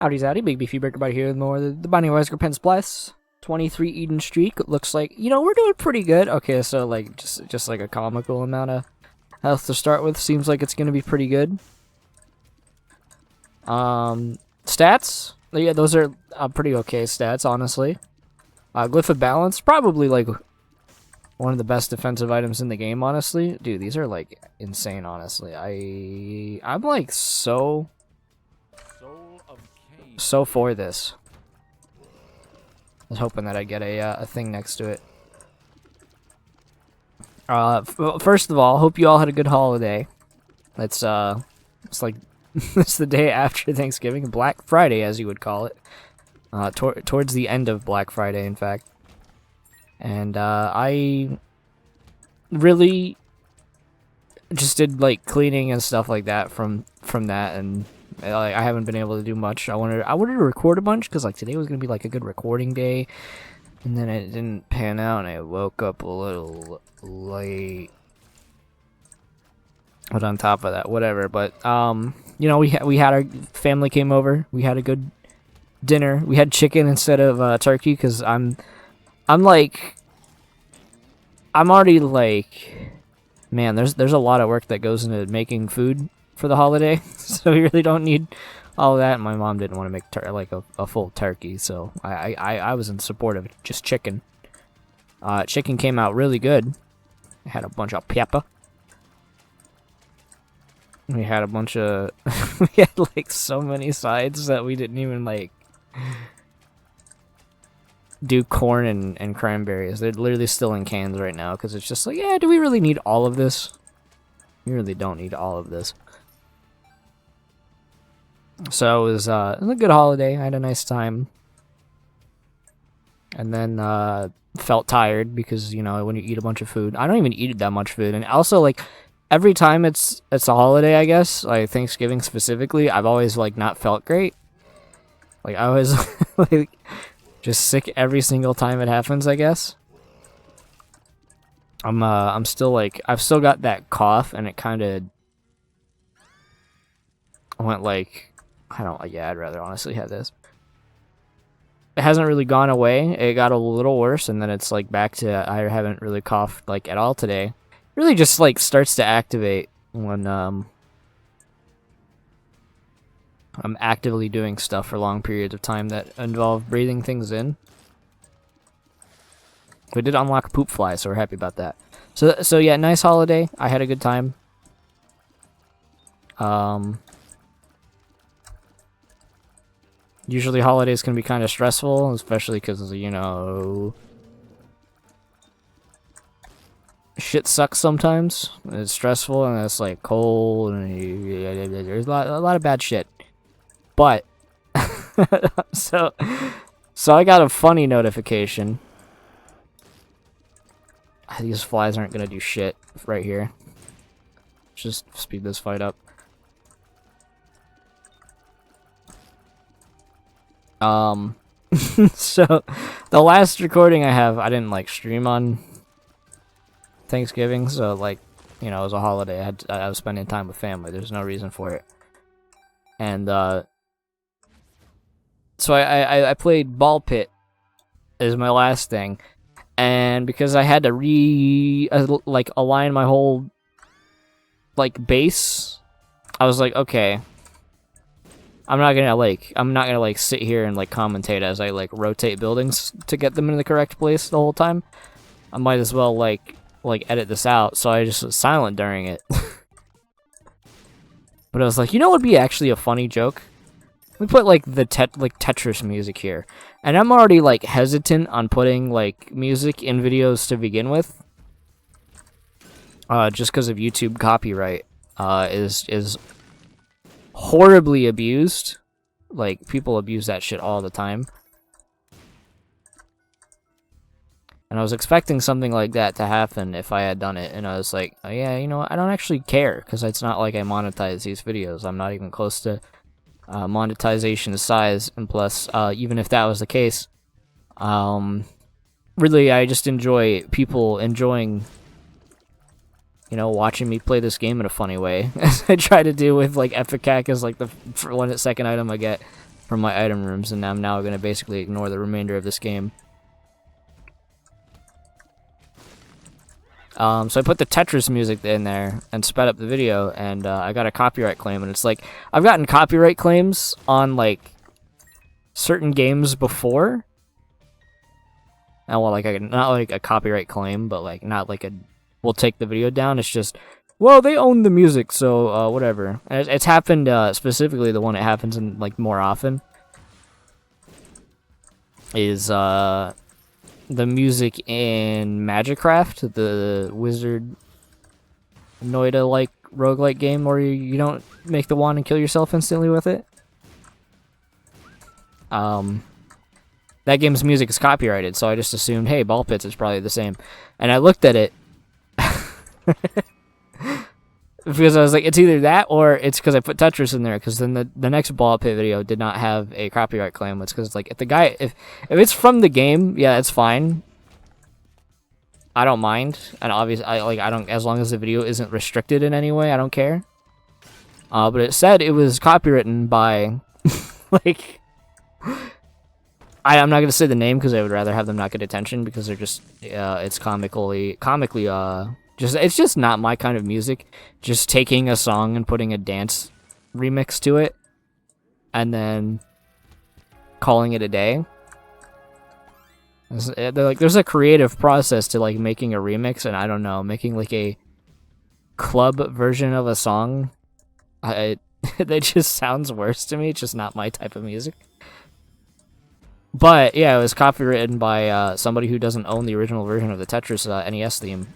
Howdy, Big Beefy Breaker here with more of the Binding of Isaac Repentance Plus. 23 Eden streak. It looks like, we're doing pretty good. Okay, so like just like a comical amount of health to start with. Seems like it's gonna be pretty good. Stats. Yeah, those are pretty okay stats, honestly. Glyph of Balance, probably like one of the best defensive items in the game, honestly. Dude, these are like insane, honestly. I'm like so for this. I was hoping that I'd get a thing next to it. First of all, hope you all had a good holiday. It's like it's the day after Thanksgiving, Black Friday, as you would call it. Towards the end of Black Friday, in fact. And I really just did like cleaning and stuff like that from that, and I haven't been able to do much. I wanted to record a bunch because like today was gonna be like a good recording day, and then it didn't pan out, and I woke up a little late. But on top of that, whatever. But we had our family came over. We had a good dinner. We had chicken instead of turkey because I'm already like, man, there's a lot of work that goes into making food for the holiday, so we really don't need all of that. And my mom didn't want to make a full turkey, so I was in support of just chicken. Chicken came out really good. I had a bunch of pepper. We had a bunch of we had like so many sides that we didn't even like do corn and cranberries. They're literally still in cans right now because it's just like, yeah, do we really need all of this? We really don't need all of this. So it was a good holiday. I had a nice time. And then felt tired because, when you eat a bunch of food. I don't even eat that much food. And also, like, every time it's a holiday, I guess, like Thanksgiving specifically, I've always, like, not felt great. Like, I was, like, just sick every single time it happens, I guess. I'm still, like, I've still got that cough, and it kind of went, like, I'd rather honestly have this. It hasn't really gone away. It got a little worse, and then it's like back to I haven't really coughed like at all today. It really just like starts to activate when I'm actively doing stuff for long periods of time that involve breathing things in. We did unlock poop fly, so we're happy about that. So yeah, nice holiday. I had a good time. Usually holidays can be kind of stressful, especially because, shit sucks sometimes. It's stressful, and it's, like, cold, and there's a lot of bad shit. But, so I got a funny notification. These flies aren't gonna do shit right here. Let's just speed this fight up. So the last recording I have, I didn't like stream on Thanksgiving, so like, it was a holiday. I was spending time with family. There's no reason for it. And so I played Ball Pit is my last thing, and because I had to align my whole like base, I was like, okay, I'm not gonna sit here and like commentate as I like rotate buildings to get them in the correct place the whole time. I might as well like edit this out, so I just was silent during it. But I was like, what would be actually a funny joke? We put like the Tetris music here, and I'm already like hesitant on putting like music in videos to begin with, just because of YouTube copyright is horribly abused. Like, people abuse that shit all the time. And I was expecting something like that to happen if I had done it, and I was like, oh, yeah, I don't actually care, because it's not like I monetize these videos. I'm not even close to monetization size, and plus, even if that was the case, really, I just enjoy people enjoying watching me play this game in a funny way, as I try to do with, like, Epic Hack as, like, the second item I get. from my item rooms, and I'm now going to basically ignore the remainder of this game. So I put the Tetris music in there and sped up the video, and I got a copyright claim. And it's like, I've gotten copyright claims on like certain games before. And well, like not like a copyright claim, but like not like a we'll take the video down. It's just, well, they own the music, so whatever. And it's happened specifically the one it happens in like more often is the music in Magicraft, the wizard Noida like roguelike game where you don't make the wand and kill yourself instantly with it. That game's music is copyrighted, so I just assumed, hey, Ball Pits is probably the same. And I looked at it because I was like, it's either that or it's because I put Tetris in there, because then the next Ball Pit video did not have a copyright claim. It's because it's like, if the guy, if it's from the game, yeah, it's fine. I don't mind, and obviously, I don't, as long as the video isn't restricted in any way, I don't care. But it said it was copywritten by, like, I'm not gonna say the name because I would rather have them not get attention, because they're just, it's comically, it's just not my kind of music. Just taking a song and putting a dance remix to it, and then calling it a day. They're like, there's a creative process to like making a remix, and I don't know, making like a club version of a song. That just sounds worse to me. It's just not my type of music. But yeah, it was copywritten by somebody who doesn't own the original version of the Tetris NES theme,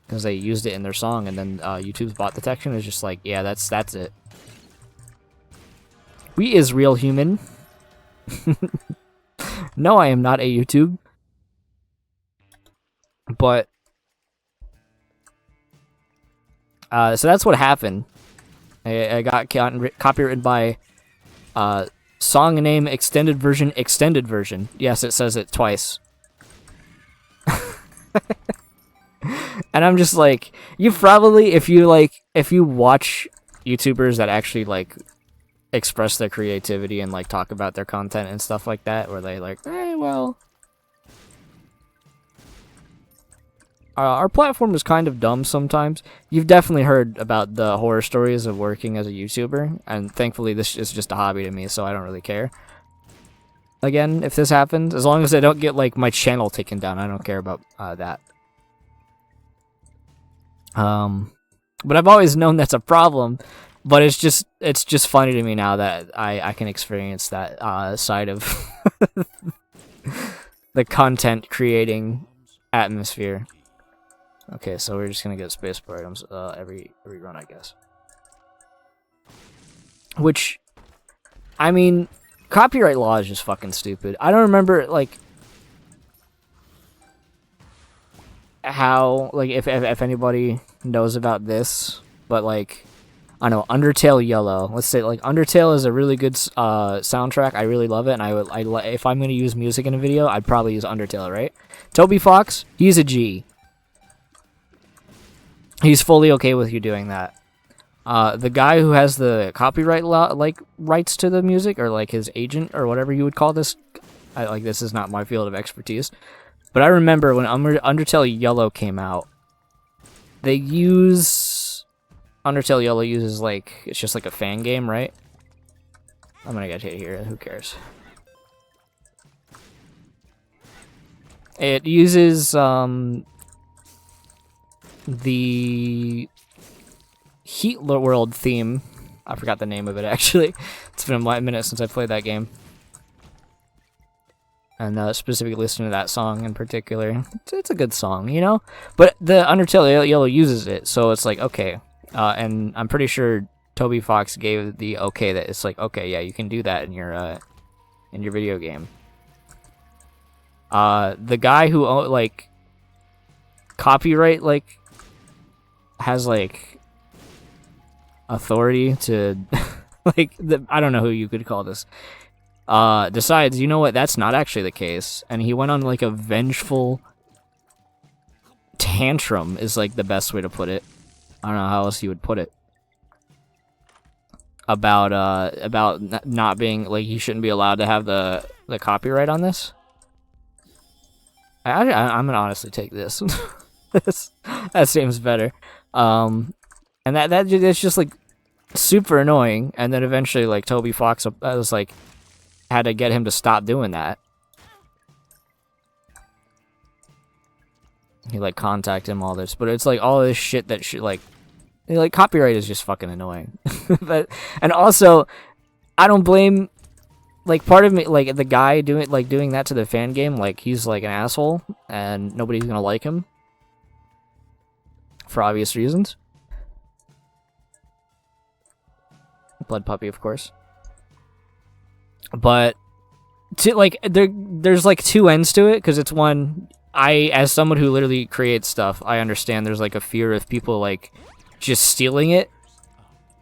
because they used it in their song, and then YouTube's bought the section. It's just like, yeah, that's it. We is real human. No, I am not a YouTube. But so that's what happened. I got copyrighted by song name extended version. Yes, it says it twice. And I'm just like, you probably, if you watch YouTubers that actually like express their creativity and like talk about their content and stuff like that, where they like, hey, well, our platform is kind of dumb sometimes. You've definitely heard about the horror stories of working as a YouTuber, and thankfully this is just a hobby to me, so I don't really care. Again, if this happens, as long as I don't get like my channel taken down, I don't care about that. But I've always known that's a problem. But it's just funny to me now that I can experience that side of the content creating atmosphere. Okay, so we're just gonna get spacebar items every run, I guess. Which, I mean, copyright law is just fucking stupid. I don't remember like how, like, if anybody knows about this, but like, I know Undertale Yellow. Let's say like Undertale is a really good soundtrack. I really love it, and if I'm gonna use music in a video, I'd probably use Undertale, right? Toby Fox, he's a G. He's fully okay with you doing that. The guy who has the copyright rights to the music, or like his agent, or whatever you would call this, this is not my field of expertise, but I remember when Undertale Yellow came out, Undertale Yellow uses like, it's just like a fan game, right? I'm gonna get hit here, who cares? It uses the Heat World theme. I forgot the name of it actually. It's been a minute since I played that game. And specifically listening to that song in particular. It's a good song, you know? But the Undertale Yellow uses it, so it's like, okay. And I'm pretty sure Toby Fox gave the okay that it's like, okay, yeah, you can do that in your video game. The guy who like copyright like has like authority to like I don't know who you could call this. Decides, you know what, that's not actually the case, and he went on like a vengeful tantrum is like the best way to put it. I don't know how else you would put it. about not being like you shouldn't be allowed to have the copyright on this. I'm gonna honestly take this. That seems better. And that's just like super annoying. And then eventually, like Toby Fox was like had to get him to stop doing that. He like contacted him all this, but it's like all this shit that like copyright is just fucking annoying. But and also, I don't blame. Like part of me, like the guy doing that to the fan game, like he's like an asshole, and nobody's gonna like him for obvious reasons. Blood puppy, of course. But there's like two ends to it, because it's one, as someone who literally creates stuff, I understand there's like a fear of people like just stealing it.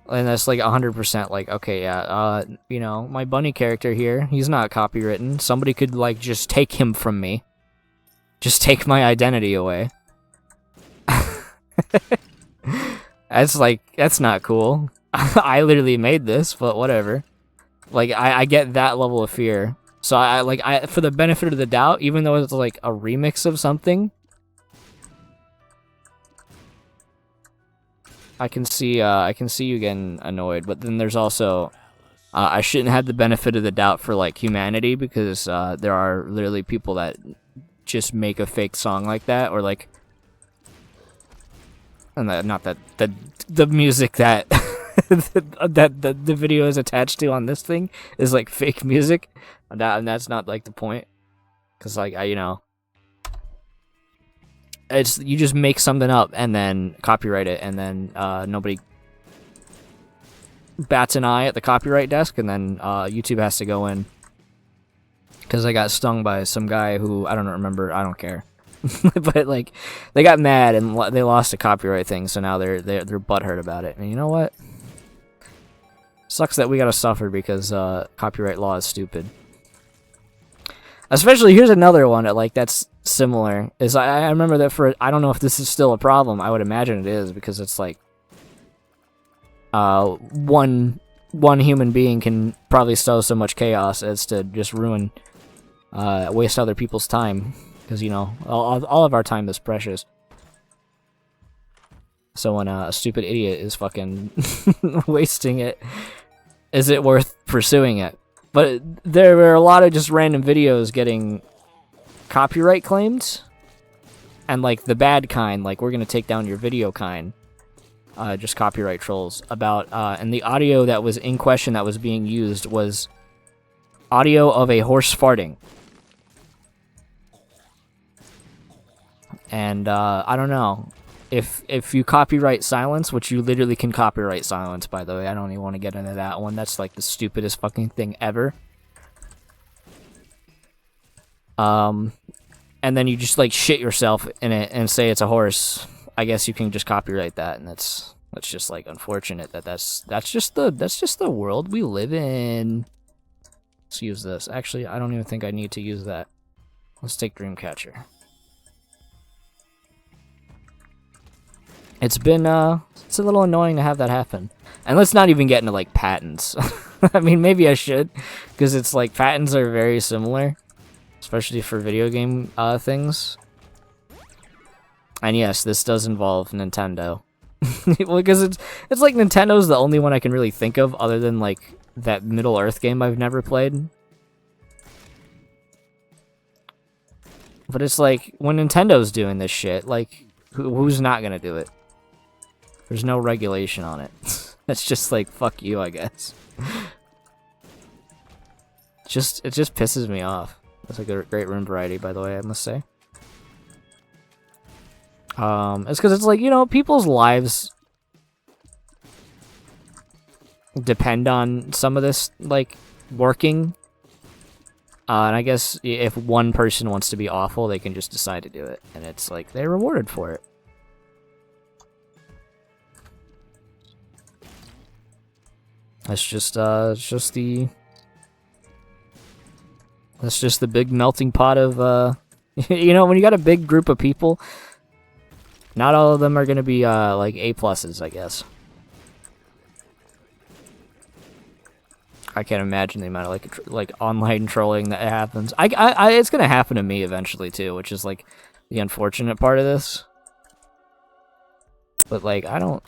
And that's like 100% like, okay, yeah, you know, my bunny character here, he's not copywritten. Somebody could like just take him from me. Just take my identity away. That's not cool. I literally made this, but whatever. Like, I get that level of fear. So I for the benefit of the doubt, even though it's like a remix of something, I can see you getting annoyed, but then there's also I shouldn't have the benefit of the doubt for like humanity, because there are literally people that just make a fake song like that, or like, and not that the music that that the video is attached to on this thing is like fake music, and that's not like the point, because like you know. It's you just make something up and then copyright it, and then nobody bats an eye at the copyright desk, and then YouTube has to go in, because I got stung by some guy who I don't remember. I don't care, but like they got mad and they lost a copyright thing, so now they're butthurt about it. And you know what? Sucks that we gotta suffer because copyright law is stupid. Especially, here's another one that like that's similar. Is I remember that for I don't know if this is still a problem. I would imagine it is, because it's like one human being can probably sow so much chaos as to just ruin waste other people's time, because you know all of our time is precious. So when a stupid idiot is fucking wasting it, is it worth pursuing it? But there were a lot of just random videos getting copyright claimed, and like the bad kind, like we're gonna take down your video kind, just copyright trolls about, and the audio that was in question that was being used was audio of a horse farting. And I don't know if you copyright silence, which you literally can copyright silence, by the way. I don't even want to get into that one. That's like the stupidest fucking thing ever. And then you just like shit yourself in it and say it's a horse. I guess you can just copyright that, and that's just like unfortunate that's just the world we live in. Let's use this. Actually, I don't even think I need to use that. Let's take Dreamcatcher. It's been it's a little annoying to have that happen. And let's not even get into like patents. I mean, maybe I should, because it's like patents are very similar, especially for video game things. And yes, this does involve Nintendo. Because it's like Nintendo's the only one I can really think of, other than like that Middle Earth game I've never played. But it's like, when Nintendo's doing this shit, like, who's not gonna do it? There's no regulation on it. It's just like, fuck you, I guess. It just pisses me off. That's a great room variety, by the way, I must say. It's because it's like, you know, people's lives depend on some of this, like, working. And I guess if one person wants to be awful, they can just decide to do it. And it's like, they're rewarded for it. That's just the big melting pot of, you know, when you got a big group of people, not all of them are going to be, like, A+, I guess. I can't imagine the amount of like online trolling that happens. It's gonna happen to me eventually too, which is like the unfortunate part of this. But like, I don't.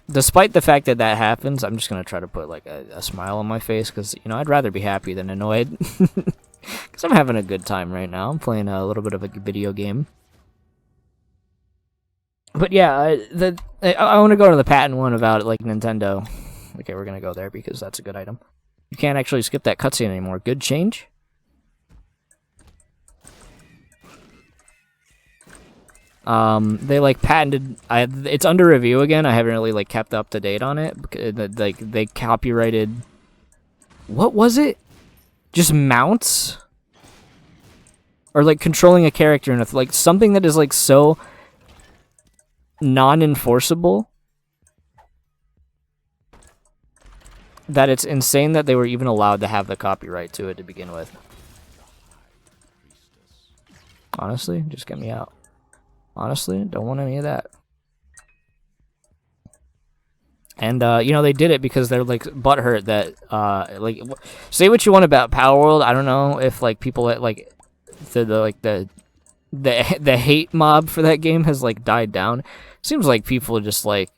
Despite the fact that that happens, I'm just gonna try to put like a smile on my face because you know I'd rather be happy than annoyed. Because I'm having a good time right now. I'm playing a little bit of a video game. But yeah, I want to go to the patent one about like Nintendo. Okay, we're gonna go there because that's a good item. You can't actually skip that cutscene anymore. Good change. They like patented. It's under review again. I haven't really like kept up to date on it. Like they copyrighted. What was it? Just mounts, or like controlling a character and like something that is like so non-enforceable that it's insane that they were even allowed to have the copyright to it to begin with. Honestly, just get me out. Honestly, don't want any of that. And, you know, they did it because they're, like, butthurt that, like, say what you want about Power World. I don't know if, like, people that, like, the hate mob for that game has, like, died down. Seems like people just, like,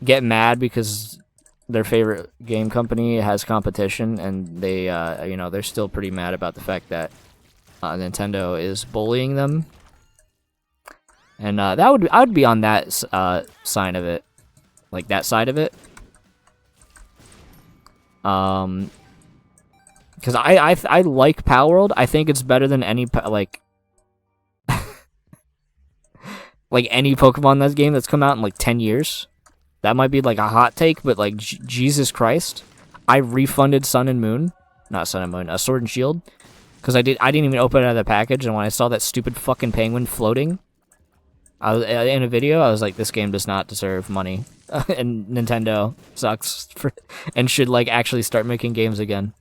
get mad because their favorite game company has competition, and they, you know, they're still pretty mad about the fact that Nintendo is bullying them. And I would be on that side of it, like that side of it, because I like Power World. I think it's better than any like like any Pokemon that's game that's come out in like 10 years. That might be like a hot take, but like Jesus Christ, I refunded Sun and Moon, not Sun and Moon, Sword and Shield, because I didn't even open it out of the package, and when I saw that stupid fucking penguin floating. I was in a video. I was like, "This game does not deserve money," and Nintendo sucks and should like actually start making games again.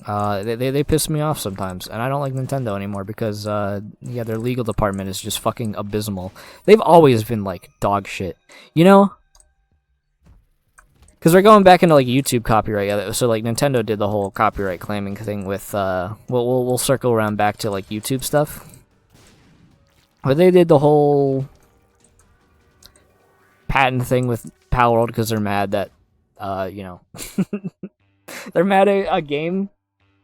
They piss me off sometimes, and I don't like Nintendo anymore because yeah, their legal department is just fucking abysmal. They've always been like dog shit, you know. Because we're going back into like YouTube copyright, so like Nintendo did the whole copyright claiming thing with we'll circle around back to like YouTube stuff. But they did the whole patent thing with Power World because they're mad that, you know, they're mad a game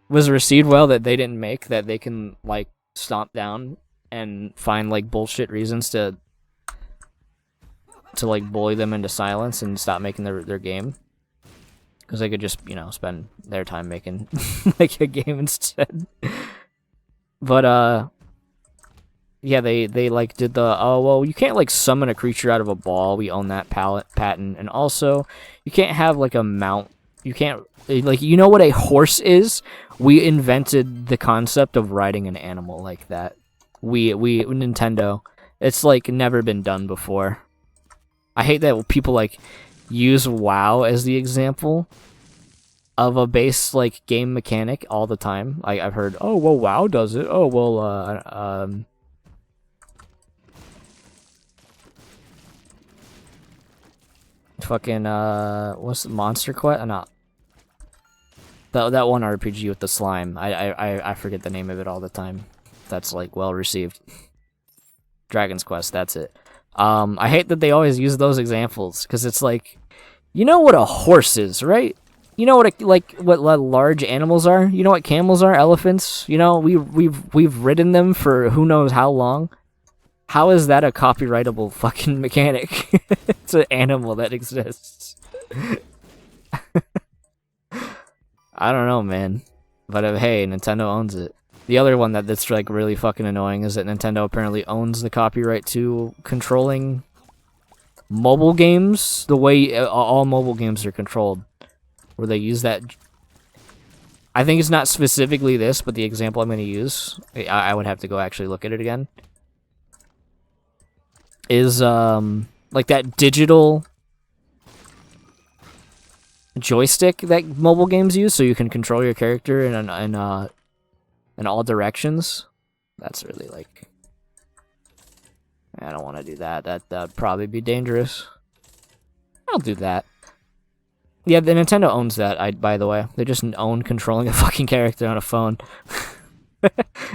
was received well that they didn't make, that they can, like, stomp down and find, like, bullshit reasons to like, bully them into silence and stop making their game. Because they could just, you know, spend their time making, like, a game instead. But, yeah, they like did the, oh, well, you can't like summon a creature out of a ball. We own that patent. And also, you can't have like a mount. You can't, like, you know what a horse is? We invented the concept of riding an animal like that. We Nintendo. It's like never been done before. I hate that people like use WoW as the example of a base like game mechanic all the time. I've heard, oh, well, WoW does it. Oh, well, fucking, what's the Monster Quest? Not that one RPG with the slime. I forget the name of it all the time. That's like well received. Dragon's Quest. That's it. I hate that they always use those examples because it's like, you know what a horse is, right? You know what what large animals are. You know what camels are, elephants. You know we've ridden them for who knows how long. How is that a copyrightable fucking mechanic? It's an animal that exists. I don't know, man. But hey, Nintendo owns it. The other one that's like really fucking annoying is that Nintendo apparently owns the copyright to controlling mobile games the way all mobile games are controlled. Where they use that... I think it's not specifically this, but the example I'm going to use, I would have to go actually look at it again, is like that digital joystick that mobile games use, so you can control your character in all directions. That's really like I don't want to do that. That'd probably be dangerous. I'll do that. Yeah, the Nintendo owns that, by the way. They just own controlling a fucking character on a phone.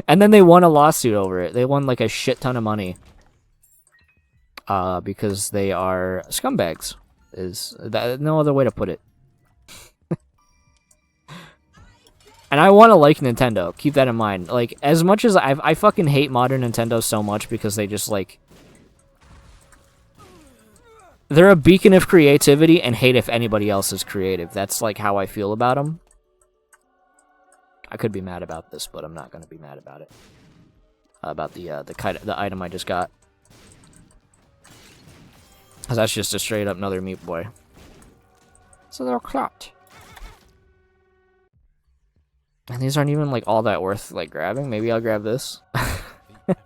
And then they won a lawsuit over it. They won like a shit ton of money. Because they are scumbags. Is that no other way to put it. And I want to like Nintendo. Keep that in mind. Like, as much as I fucking hate modern Nintendo so much because they just, like... They're a beacon of creativity and hate if anybody else is creative. That's, like, how I feel about them. I could be mad about this, but I'm not going to be mad about it. About the item I just got. Because that's just a straight up another Meat Boy. So they're clocked. And these aren't even, like, all that worth, like, grabbing. Maybe I'll grab this. But,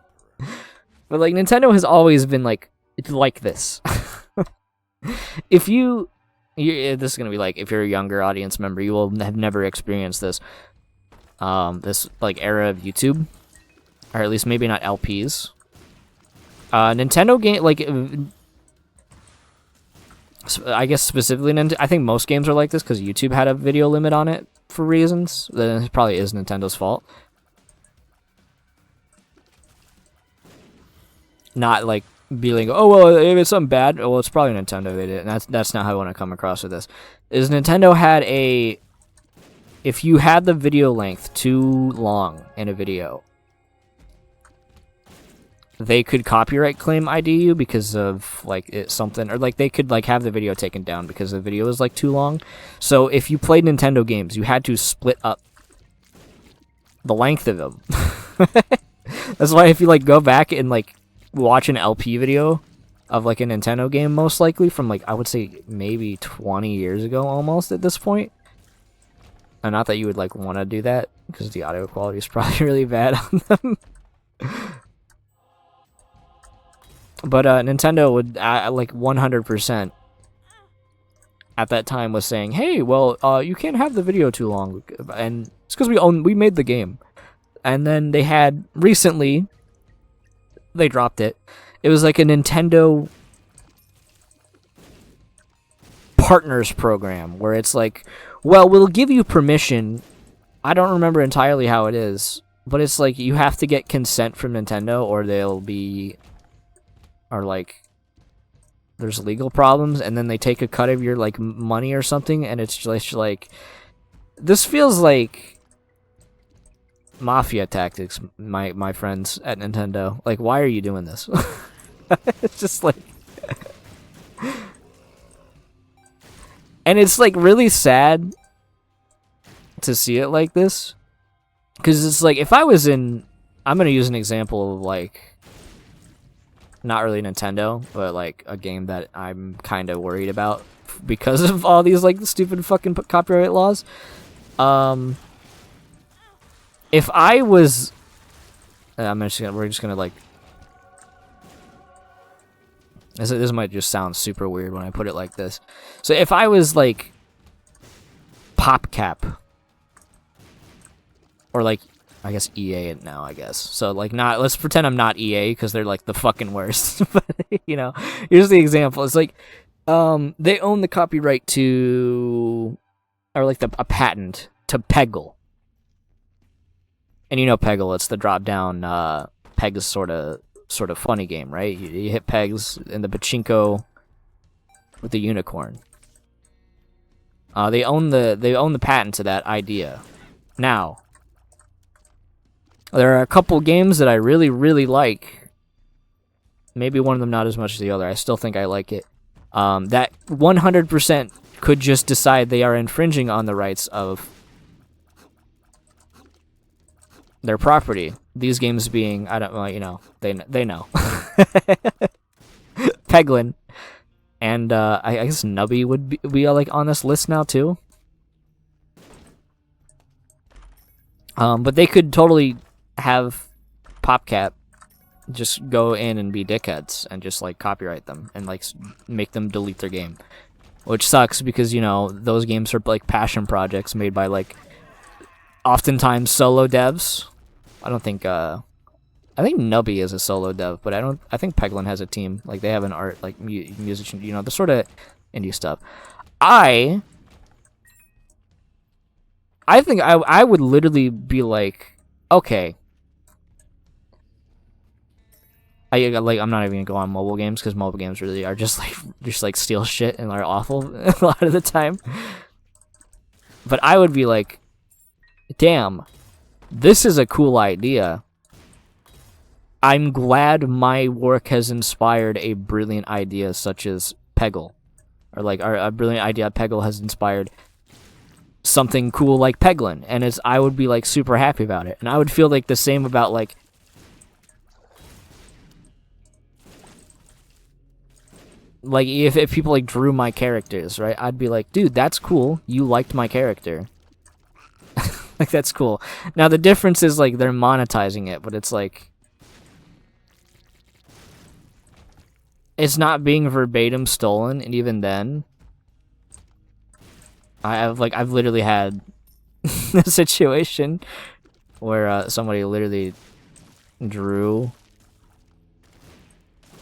like, Nintendo has always been, like this. If this is gonna be, like, if you're a younger audience member, you will have never experienced this. This, like, era of YouTube. Or at least maybe not LPs. Nintendo game, like... I guess specifically, I think most games are like this because YouTube had a video limit on it for reasons. Then it probably is Nintendo's fault. Not like be like, oh well, if it's something bad, well it's probably Nintendo did it, and that's not how I want to come across with this. Is Nintendo had a, if you had the video length too long in a video, they could copyright claim ID you because of like something, or like they could like have the video taken down because the video is like too long. So if you played Nintendo games, you had to split up the length of them. That's why if you like go back and like watch an LP video of like a Nintendo game, most likely from like I would say maybe 20 years ago almost at this point. And not that you would like want to do that because the audio quality is probably really bad on them. But Nintendo would like 100% at that time was saying, "Hey, well, you can't have the video too long," and it's because we made the game. And then they had recently, they dropped it. It was like a Nintendo partners program where it's like, well, we'll give you permission. I don't remember entirely how it is, but it's like you have to get consent from Nintendo or they'll be, or like there's legal problems, and then they take a cut of your like money or something, and it's just like, this feels like mafia tactics, my friends at Nintendo. Like, why are you doing this? It's just like, and it's like really sad to see it like this, because it's like if I was in, I'm gonna use an example of like not really Nintendo, but like a game that I'm kind of worried about because of all these like stupid fucking copyright laws. If I was, we're just gonna like, this might just sound super weird when I put it like this. So if I was like PopCap, or like, I guess EA now, I guess. So like not, let's pretend I'm not EA because they're like the fucking worst. But you know, here's the example. It's like, they own the copyright to, or like a patent to Peggle. And you know Peggle, it's the drop-down pegs sort of funny game, right? You hit pegs in the pachinko with the unicorn. They own the patent to that idea. Now, there are a couple games that I really, really like. Maybe one of them not as much as the other. I still think I like it. That 100% could just decide they are infringing on the rights of their property. These games being, I don't know, you know, they know. Peglin. And I guess Nubby would be like on this list now too. But they could totally have PopCap just go in and be dickheads and just like copyright them and like make them delete their game. Which sucks because, you know, those games are like passion projects made by like oftentimes solo devs. I don't think I think Nubby is a solo dev, but I think Peglin has a team. Like they have an art like musician, you know, the sort of indie stuff. I think I would literally be like, okay. I'm not even gonna go on mobile games because mobile games really are just like steal shit and are awful a lot of the time. But I would be like, damn, this is a cool idea. I'm glad my work has inspired a brilliant idea such as Peggle, or like a brilliant idea Peggle has inspired something cool like Peglin, and I would be like super happy about it, and I would feel like the same about like. Like, if people, like, drew my characters, right? I'd be like, dude, that's cool. You liked my character. Like, that's cool. Now, the difference is, like, they're monetizing it, but it's, like... It's not being verbatim stolen, and even then... I've literally had a situation where somebody literally drew...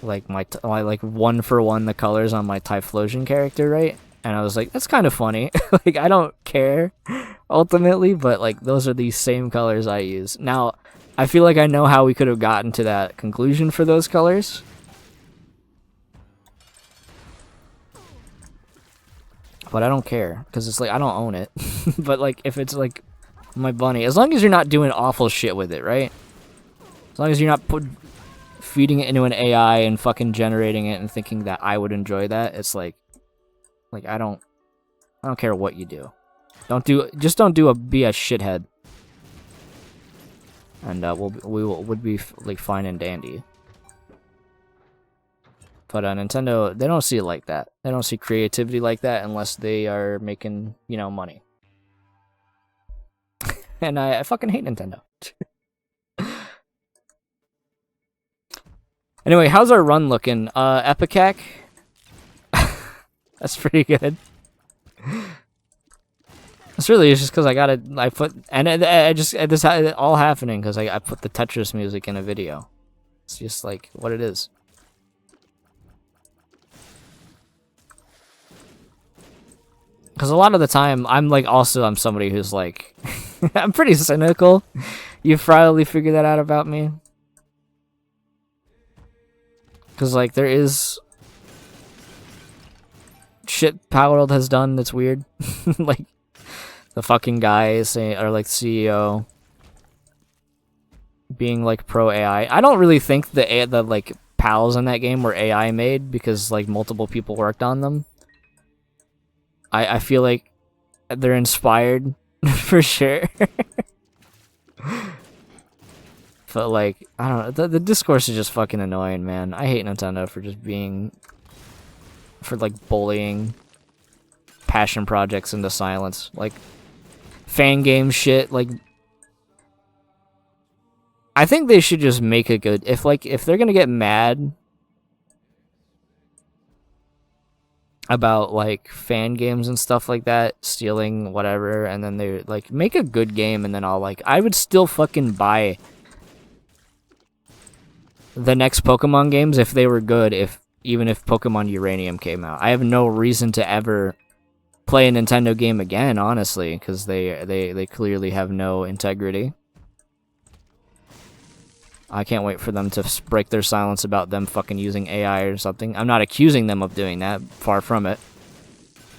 like my like 1-for-1 the colors on my Typhlosion character, right? And I was like, that's kind of funny. Like, I don't care ultimately, but like those are the same colors I use. Now, I feel like I know how we could have gotten to that conclusion for those colors. But I don't care because it's like I don't own it. But like if it's like my bunny, as long as you're not doing awful shit with it, right? As long as you're not feeding it into an AI and fucking generating it and thinking that I would enjoy that, it's like I don't care what you do. Just don't be a shithead, and would be like fine and dandy. But Nintendo, they don't see it like that. They don't see creativity like that unless they are making, you know, money. And I fucking hate Nintendo. Anyway, how's our run looking? Epicac? That's pretty good. It's really just because this all happening because I put the Tetris music in a video. It's just like what it is. Because a lot of the time, I'm somebody who's like, I'm pretty cynical. You've probably figured that out about me. Because, like, there is shit Power World has done that's weird. Like, the fucking guy saying, or like CEO being like pro AI. I don't really think the like pals in that game were AI made because like multiple people worked on them. I feel like they're inspired for sure. But like, I don't know, the discourse is just fucking annoying, man. I hate Nintendo for just for like bullying passion projects into silence. Like, fan game shit, like, I think they should just make a good, if they're gonna get mad about like fan games and stuff like that, stealing whatever, and then they like make a good game, and then I would still fucking buy the next Pokemon games if they were good, even if Pokemon Uranium came out. I have no reason to ever play a Nintendo game again, honestly, because they clearly have no integrity. I can't wait for them to break their silence about them fucking using AI or something. I'm not accusing them of doing that, far from it.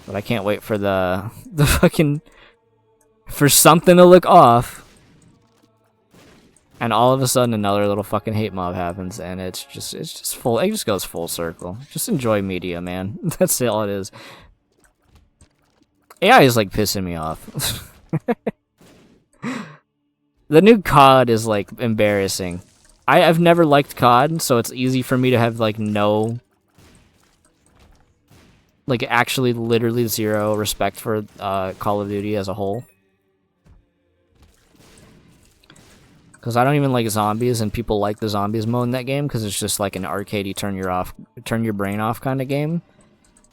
But I can't wait for the fucking, for something to look off. And all of a sudden another little fucking hate mob happens, and it just goes full circle. Just enjoy media, man. That's all it is. AI is like pissing me off. The new COD is like embarrassing. I've never liked COD, so it's easy for me to have like no, like actually literally zero respect for Call of Duty as a whole. Because I don't even like zombies, and people like the zombies mode in that game because it's just like an arcadey turn your brain off kind of game.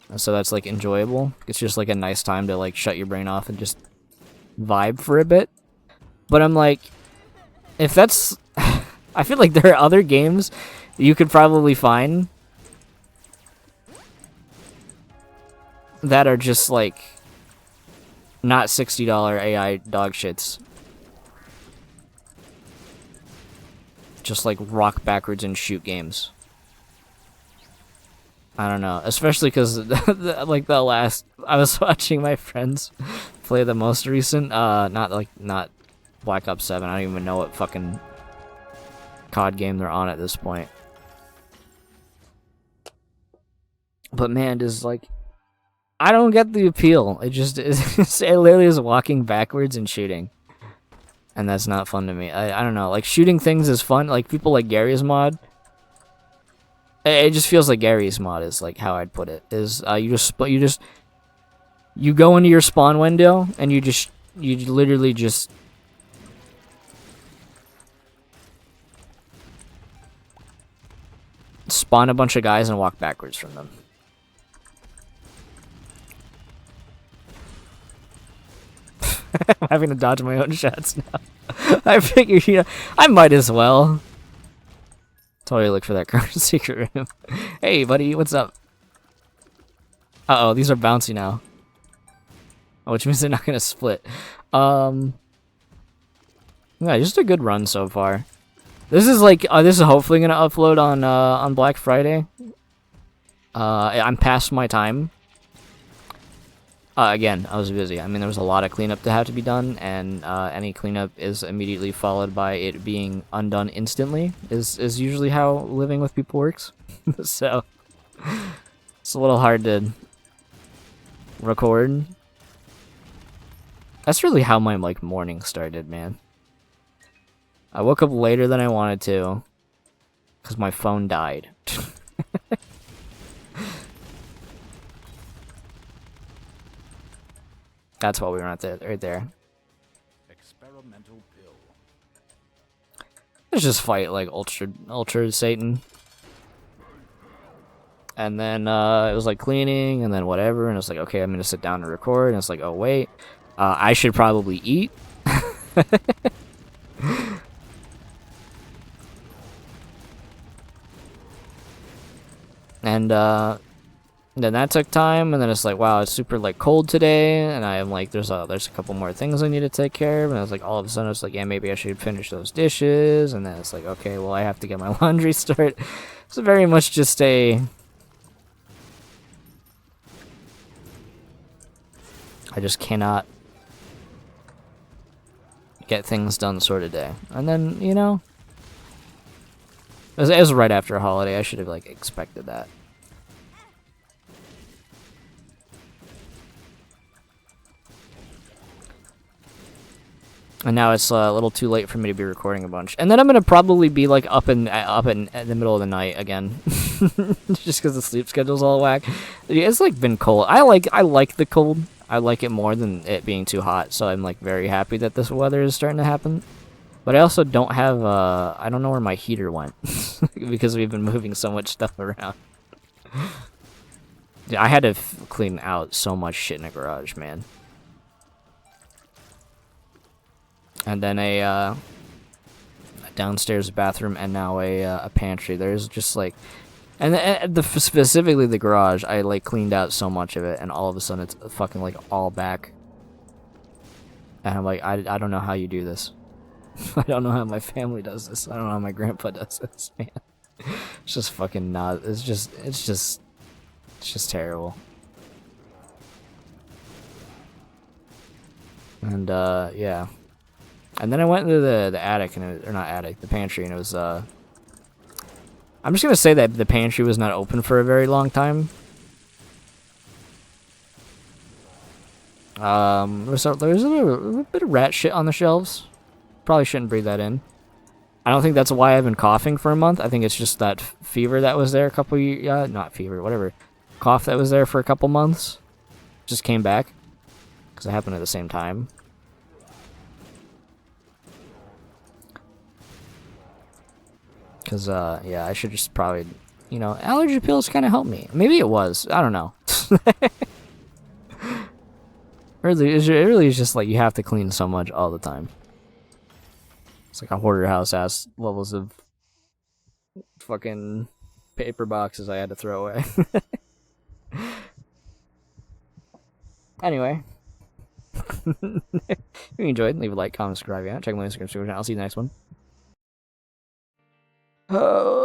And so that's like enjoyable. It's just like a nice time to like shut your brain off and just vibe for a bit. But I'm like, if that's I feel like there are other games you could probably find that are just like not $60 AI dog shits. Just like rock backwards and shoot games. I don't know, especially because like the last I was watching my friends play the most recent not Black Ops 7. I don't even know what fucking COD game they're on at this point. But man, just like I don't get the appeal. It just is. It literally is walking backwards and shooting, and that's not fun to me. I don't know. Like shooting things is fun. Like people like Gary's mod. It just feels like Gary's mod is like how I'd put it. Is you go into your spawn window and you literally just spawn a bunch of guys and walk backwards from them. I'm having to dodge my own shots now. I figured, you know, I might as well. Totally look for that current secret room. Hey, buddy, what's up? Uh-oh, these are bouncy now. Oh, which means they're not gonna split. Yeah, just a good run so far. This is like, this is hopefully gonna upload on Black Friday. I'm past my time. Again, I was busy. I mean, there was a lot of cleanup to have to be done, and any cleanup is immediately followed by it being undone instantly, is usually how living with people works. So, it's a little hard to record. That's really how my, like, morning started, man. I woke up later than I wanted to, because my phone died. That's what we were at right there. Experimental pill. Let's just fight like Ultra Satan. And then it was like cleaning and then whatever, and it's like, okay, I'm gonna sit down and record, and it's like, oh wait, I should probably eat. And then that took time, and then it's like, wow, it's super like cold today, and I'm like, there's a couple more things I need to take care of, and I was like, all of a sudden it's like, yeah, maybe I should finish those dishes, and then it's like, okay, well, I have to get my laundry started. It's very much just I just cannot get things done sort of day. And then, you know, it was right after a holiday. I should have like expected that. And now it's a little too late for me to be recording a bunch. And then I'm gonna probably be like up in the middle of the night again, just because the sleep schedule's all whack. It's like been cold. I like the cold. I like it more than it being too hot. So I'm like very happy that this weather is starting to happen. But I also don't have I don't know where my heater went because we've been moving so much stuff around. Dude, I had to clean out so much shit in the garage, man. And then a downstairs bathroom, and now a pantry. There's just like, and specifically the garage, I like cleaned out so much of it, and all of a sudden it's fucking like all back. And I'm like, I don't know how you do this. I don't know how my family does this. I don't know how my grandpa does this, man. It's just fucking not. It's just terrible. And yeah. And then I went into the attic, and or not attic, the pantry, and it was, I'm just gonna say that the pantry was not open for a very long time. There was a bit of rat shit on the shelves. Probably shouldn't breathe that in. I don't think that's why I've been coughing for a month. I think it's just that fever that was there a couple years, not fever, whatever. Cough that was there for a couple months. Just came back. Because it happened at the same time. Because, yeah, I should just probably, you know, allergy pills kind of help me. Maybe it was. I don't know. It really is just like you have to clean so much all the time. It's like a hoarder house ass levels of fucking paper boxes I had to throw away. Anyway. If you enjoyed, leave a like, comment, subscribe, yeah. Check my Instagram, I'll see you in the next one. Oh.